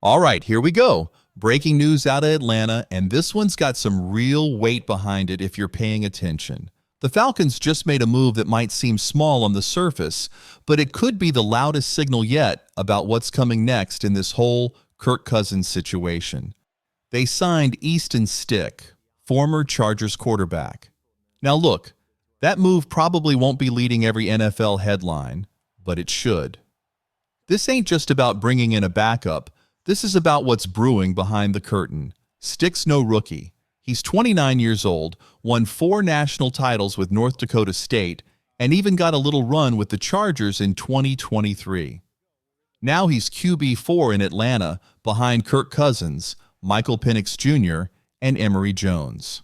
All right, here we go. Breaking news out of Atlanta, and this one's got some real weight behind it if you're paying attention. The Falcons just made a move that might seem small on the surface, but it could be the loudest signal yet about what's coming next in this whole Kirk Cousins situation. They signed Easton Stick, former Chargers quarterback. Now look, that move probably won't be leading every NFL headline, but it should. This ain't just about bringing in a backup. This is about what's brewing behind the curtain. Stick's no rookie. He's 29 years old, won 4 national titles with North Dakota State, and even got a little run with the Chargers in 2023. Now he's QB4 in Atlanta behind Kirk Cousins, Michael Penix Jr., and Emory Jones.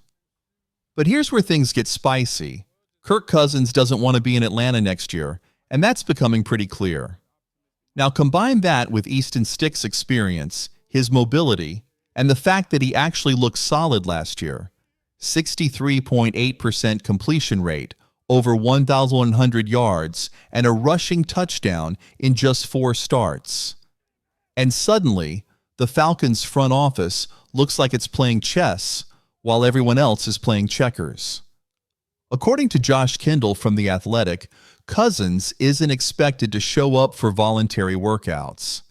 But here's where things get spicy. Kirk Cousins doesn't want to be in Atlanta next year, and that's becoming pretty clear. Now combine that with Easton Stick's experience, his mobility, and the fact that he actually looked solid last year. 63.8% completion rate, over 1,100 yards, and a rushing touchdown in just 4 starts. And suddenly, the Falcons' front office looks like it's playing chess while everyone else is playing checkers. According to Josh Kendall from The Athletic, Cousins isn't expected to show up for voluntary workouts.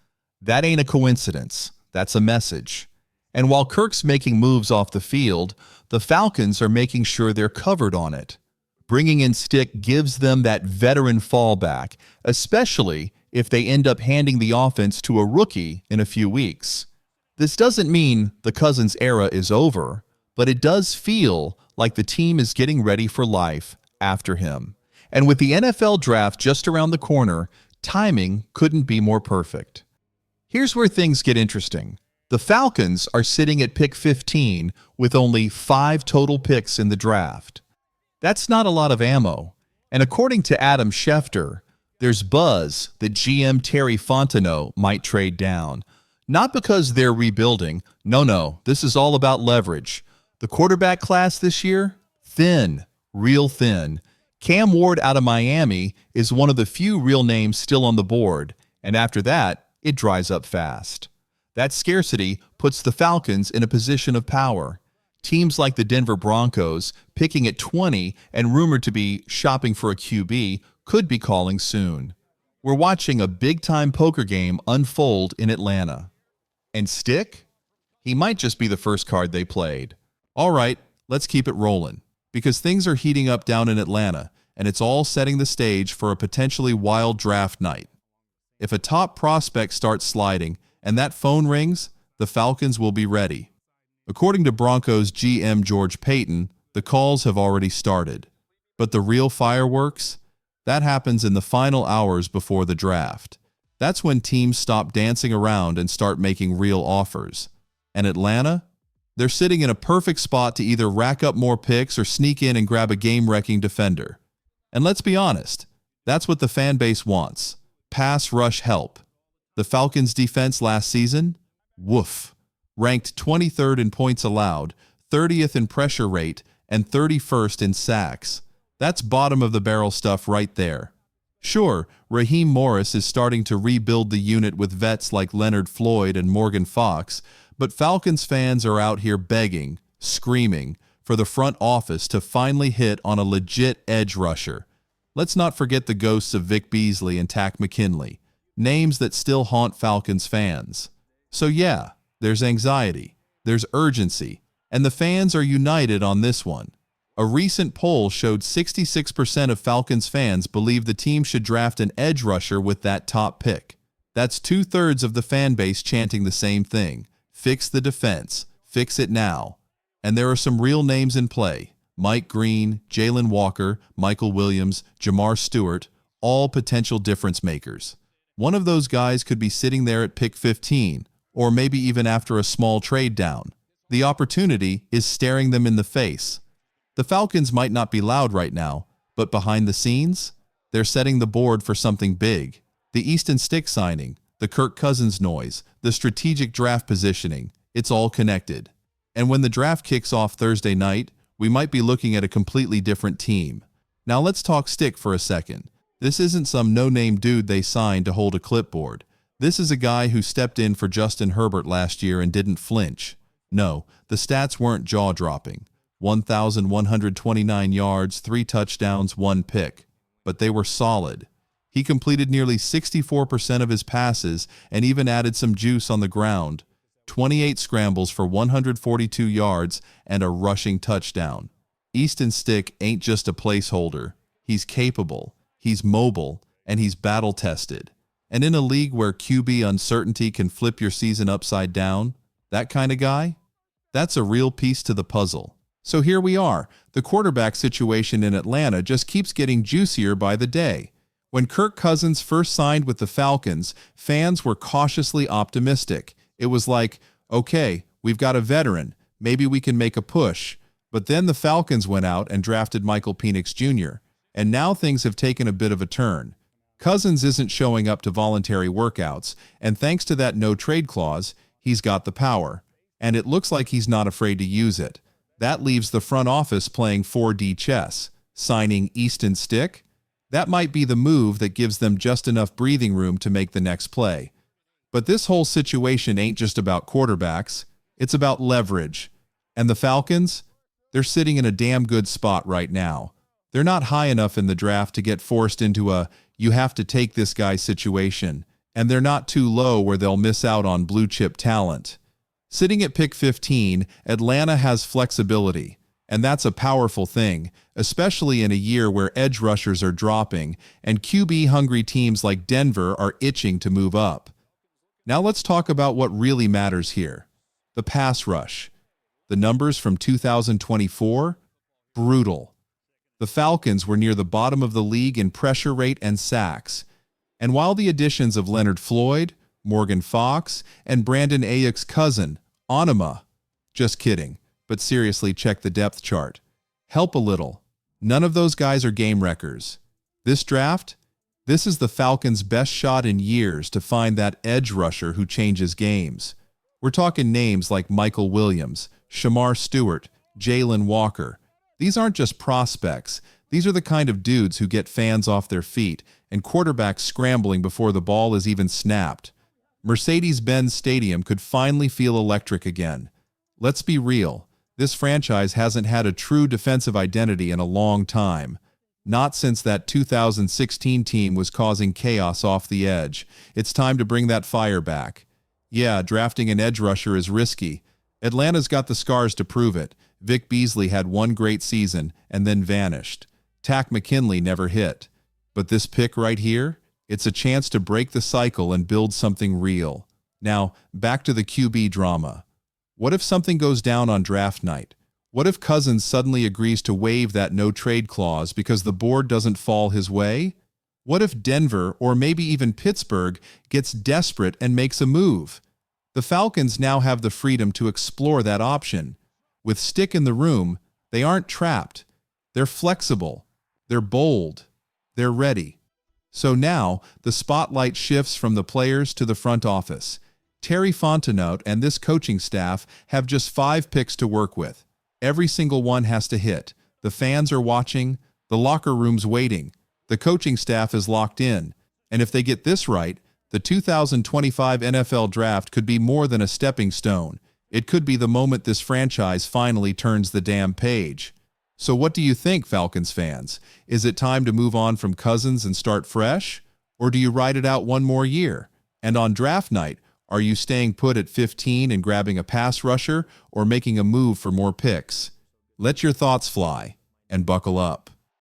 That ain't a coincidence. That's a message. And while Kirk's making moves off the field, the Falcons are making sure they're covered on it. Bringing in Stick gives them that veteran fallback, especially if they end up handing the offense to a rookie in a few weeks. This doesn't mean the Cousins era is over, but it does feel like the team is getting ready for life after him. And with the NFL draft just around the corner, timing couldn't be more perfect. Here's where things get interesting. The Falcons are sitting at pick 15 with only 5 total picks in the draft. That's not a lot of ammo. And according to Adam Schefter, there's buzz that GM Terry Fontenot might trade down. Not because they're rebuilding. No, this is all about leverage. The quarterback class this year? Thin, real thin. Cam Ward out of Miami is one of the few real names still on the board, and after that, it dries up fast. That scarcity puts the Falcons in a position of power. Teams like the Denver Broncos, picking at 20 and rumored to be shopping for a QB, could be calling soon. We're watching a big-time poker game unfold in Atlanta. And Stick? He might just be the first card they played. All right, let's keep it rolling, because things are heating up down in Atlanta, and it's all setting the stage for a potentially wild draft night. If a top prospect starts sliding and that phone rings, the Falcons will be ready. According to Broncos GM George Paton, the calls have already started. But the real fireworks? That happens in the final hours before the draft. That's when teams stop dancing around and start making real offers. And Atlanta? They're sitting in a perfect spot to either rack up more picks or sneak in and grab a game-wrecking defender. And let's be honest, that's what the fan base wants. Pass rush help. The Falcons' defense last season? Woof. Ranked 23rd in points allowed, 30th in pressure rate, and 31st in sacks. That's bottom-of-the-barrel stuff right there. Sure, Raheem Morris is starting to rebuild the unit with vets like Leonard Floyd and Morgan Fox, but Falcons fans are out here begging, screaming, for the front office to finally hit on a legit edge rusher. Let's not forget the ghosts of Vic Beasley and Takk McKinley, names that still haunt Falcons fans. So yeah, there's anxiety, there's urgency, and the fans are united on this one. A recent poll showed 66% of Falcons fans believe the team should draft an edge rusher with that top pick. That's 2/3 of the fan base chanting the same thing. Fix the defense. Fix it now. And there are some real names in play. Mike Green, Jalen Walker, Michael Williams, Jamar Stewart, all potential difference makers. One of those guys could be sitting there at pick 15, or maybe even after a small trade down. The opportunity is staring them in the face. The Falcons might not be loud right now, but behind the scenes, they're setting the board for something big. The Easton Stick signing, the Kirk Cousins noise, the strategic draft positioning, it's all connected. And when the draft kicks off Thursday night, we might be looking at a completely different team. Now let's talk Stick for a second. This isn't some no-name dude they signed to hold a clipboard. This is a guy who stepped in for Justin Herbert last year and didn't flinch. No, the stats weren't jaw-dropping. 1,129 yards, 3 touchdowns, 1 pick. But they were solid. He completed nearly 64% of his passes and even added some juice on the ground. 28 scrambles for 142 yards and a rushing touchdown. Easton Stick ain't just a placeholder. He's capable, he's mobile, and he's battle-tested. And in a league where QB uncertainty can flip your season upside down, that kind of guy? That's a real piece to the puzzle. So here we are. The quarterback situation in Atlanta just keeps getting juicier by the day. When Kirk Cousins first signed with the Falcons, fans were cautiously optimistic. It was like, okay, we've got a veteran. Maybe we can make a push. But then the Falcons went out and drafted Michael Penix Jr., and now things have taken a bit of a turn. Cousins isn't showing up to voluntary workouts, and thanks to that no-trade clause, he's got the power. And it looks like he's not afraid to use it. That leaves the front office playing 4D chess. Signing Easton Stick? That might be the move that gives them just enough breathing room to make the next play. But this whole situation ain't just about quarterbacks. It's about leverage. And the Falcons? They're sitting in a damn good spot right now. They're not high enough in the draft to get forced into a you have to take this guy situation, and they're not too low where they'll miss out on blue-chip talent. Sitting at pick 15, Atlanta has flexibility, and that's a powerful thing, especially in a year where edge rushers are dropping and QB-hungry teams like Denver are itching to move up. Now let's talk about what really matters here. The pass rush. The numbers from 2024? Brutal. The Falcons were near the bottom of the league in pressure rate and sacks. And while the additions of Leonard Floyd, Morgan Fox, and Brandon Ayuk's cousin, Onuma, just kidding, but seriously check the depth chart, help a little. None of those guys are game wreckers. This draft? This is the Falcons' best shot in years to find that edge rusher who changes games. We're talking names like Michael Williams, Shamar Stewart, Jalen Walker. These aren't just prospects. These are the kind of dudes who get fans off their feet and quarterbacks scrambling before the ball is even snapped. Mercedes-Benz Stadium could finally feel electric again. Let's be real. This franchise hasn't had a true defensive identity in a long time. Not since that 2016 team was causing chaos off the edge. It's time to bring that fire back. Yeah, drafting an edge rusher is risky. Atlanta's got the scars to prove it. Vic Beasley had one great season and then vanished. Tack McKinley never hit. But this pick right here, it's a chance to break the cycle and build something real. Now, back to the QB drama. What if something goes down on draft night? What if Cousins suddenly agrees to waive that no-trade clause because the board doesn't fall his way? What if Denver, or maybe even Pittsburgh, gets desperate and makes a move? The Falcons now have the freedom to explore that option. With Stick in the room, they aren't trapped. They're flexible. They're bold. They're ready. So now, the spotlight shifts from the players to the front office. Terry Fontenot and this coaching staff have just 5 picks to work with. Every single one has to hit. The fans are watching. The locker room's waiting. The coaching staff is locked in. And if they get this right, the 2025 NFL Draft could be more than a stepping stone. It could be the moment this franchise finally turns the damn page. So what do you think, Falcons fans? Is it time to move on from Cousins and start fresh? Or do you ride it out one more year? And on draft night, are you staying put at 15 and grabbing a pass rusher or making a move for more picks? Let your thoughts fly and buckle up.